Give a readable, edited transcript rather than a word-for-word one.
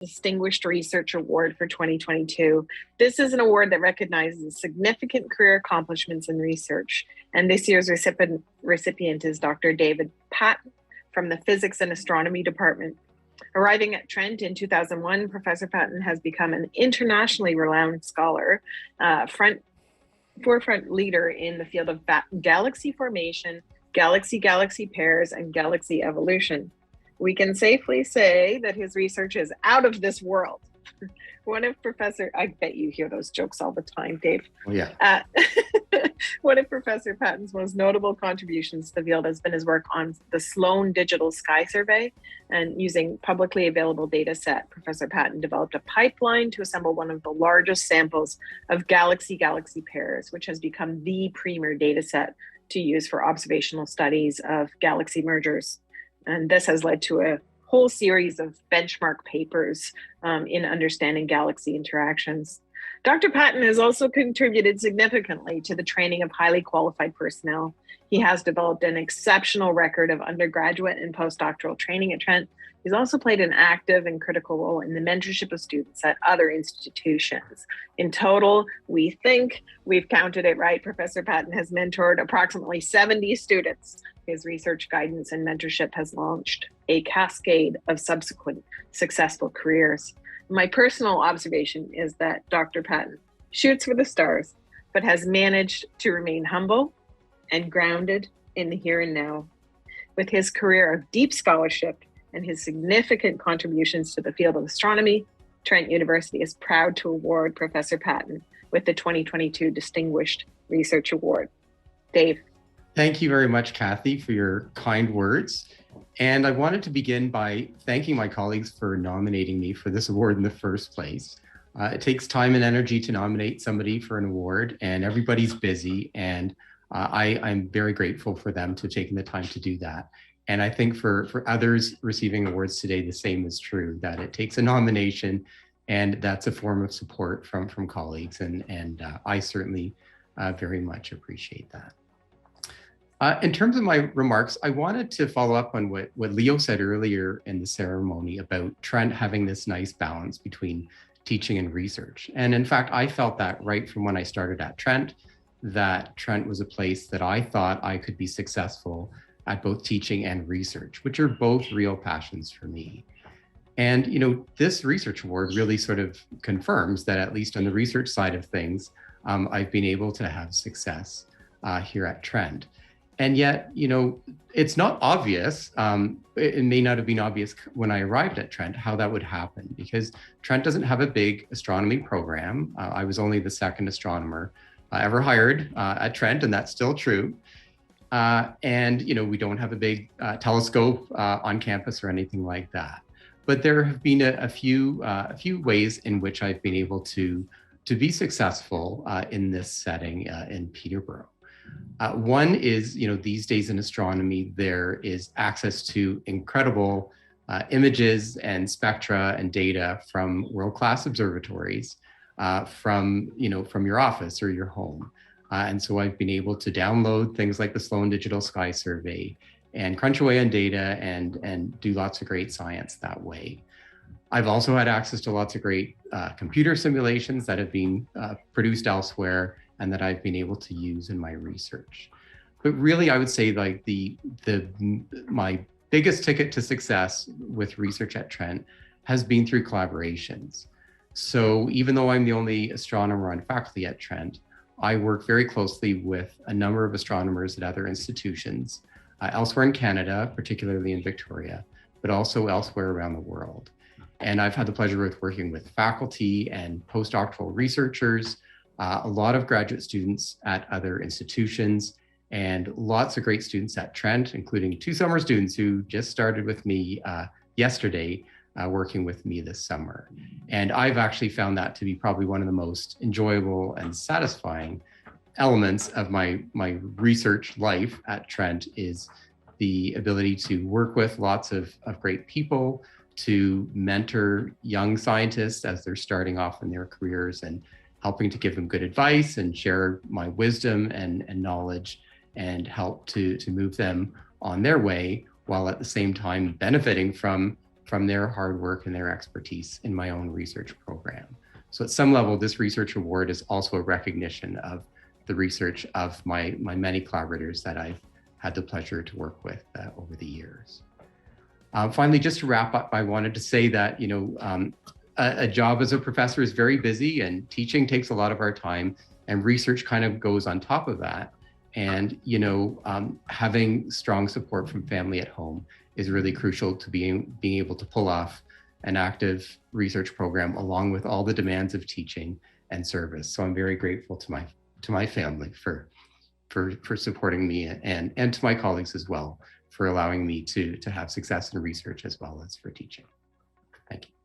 Distinguished Research Award for 2022. This is an award that recognizes significant career accomplishments in research. And this year's recipient is Dr. David Patton from the Physics and Astronomy Department. Arriving at Trent in 2001, Professor Patton has become an internationally renowned scholar, forefront leader in the field of galaxy formation, galaxy-galaxy pairs, and galaxy evolution. We can safely say that his research is out of this world. I bet you hear those jokes all the time, Dave. Oh, yeah. One of Professor Patton's most notable contributions to the field has been his work on the Sloan Digital Sky Survey. And using publicly available data set, Professor Patton developed a pipeline to assemble one of the largest samples of galaxy-galaxy pairs, which has become the premier data set to use for observational studies of galaxy mergers. And this has led to a whole series of benchmark papers in understanding galaxy interactions. Dr. Patton has also contributed significantly to the training of highly qualified personnel. He has developed an exceptional record of undergraduate and postdoctoral training at Trent. He's also played an active and critical role in the mentorship of students at other institutions. In total, we think we've counted it right. Professor Patton has mentored approximately 70 students. His research guidance and mentorship has launched a cascade of subsequent successful careers. My personal observation is that Dr. Patton shoots for the stars, but has managed to remain humble and grounded in the here and now. With his career of deep scholarship and his significant contributions to the field of astronomy, Trent University is proud to award Professor Patton with the 2022 Distinguished Research Award. Dave. Thank you very much, Kathy, for your kind words. And I wanted to begin by thanking my colleagues for nominating me for this award in the first place. It takes time and energy to nominate somebody for an award, and everybody's busy. And I'm very grateful for them to have taken the time to do that. And I think for others receiving awards today, the same is true, that it takes a nomination, and that's a form of support from colleagues. And I certainly very much appreciate that. In terms of my remarks, I wanted to follow up on what Leo said earlier in the ceremony about Trent having this nice balance between teaching and research. And in fact, I felt that right from when I started at Trent, that Trent was a place that I thought I could be successful at both teaching and research, which are both real passions for me. And, you know, this research award really sort of confirms that, at least on the research side of things, I've been able to have success here at Trent. And yet, you know, it's not obvious. It may not have been obvious when I arrived at Trent how that would happen, because Trent doesn't have a big astronomy program. I was only the second astronomer ever hired at Trent, and that's still true. And, you know, we don't have a big telescope on campus or anything like that. But there have been a few ways in which I've been able to be successful in this setting in Peterborough. One is, you know, these days in astronomy, there is access to incredible images and spectra and data from world-class observatories from your office or your home. And so I've been able to download things like the Sloan Digital Sky Survey and crunch away on data and do lots of great science that way. I've also had access to lots of great computer simulations that have been produced elsewhere and that I've been able to use in my research. But really, I would say like my biggest ticket to success with research at Trent has been through collaborations. So even though I'm the only astronomer on faculty at Trent, I work very closely with a number of astronomers at other institutions, elsewhere in Canada, particularly in Victoria, but also elsewhere around the world. And I've had the pleasure of working with faculty and postdoctoral researchers, a lot of graduate students at other institutions, and lots of great students at Trent, including 2 summer students who just started with me yesterday, working with me this summer. And I've actually found that to be probably one of the most enjoyable and satisfying elements of my research life at Trent, is the ability to work with lots of great people, to mentor young scientists as they're starting off in their careers, and helping to give them good advice and share my wisdom and knowledge, and help to move them on their way, while at the same time benefiting from from their hard work and their expertise in my own research program. So at some level, this research award is also a recognition of the research of my many collaborators that I've had the pleasure to work with over the years. Finally, just to wrap up, I wanted to say that, a job as a professor is very busy, and teaching takes a lot of our time, and research kind of goes on top of that. And, having strong support from family at home is really crucial to being able to pull off an active research program along with all the demands of teaching and service. So I'm very grateful to my family for supporting me, and to my colleagues as well for allowing me to have success in research as well as for teaching. Thank you.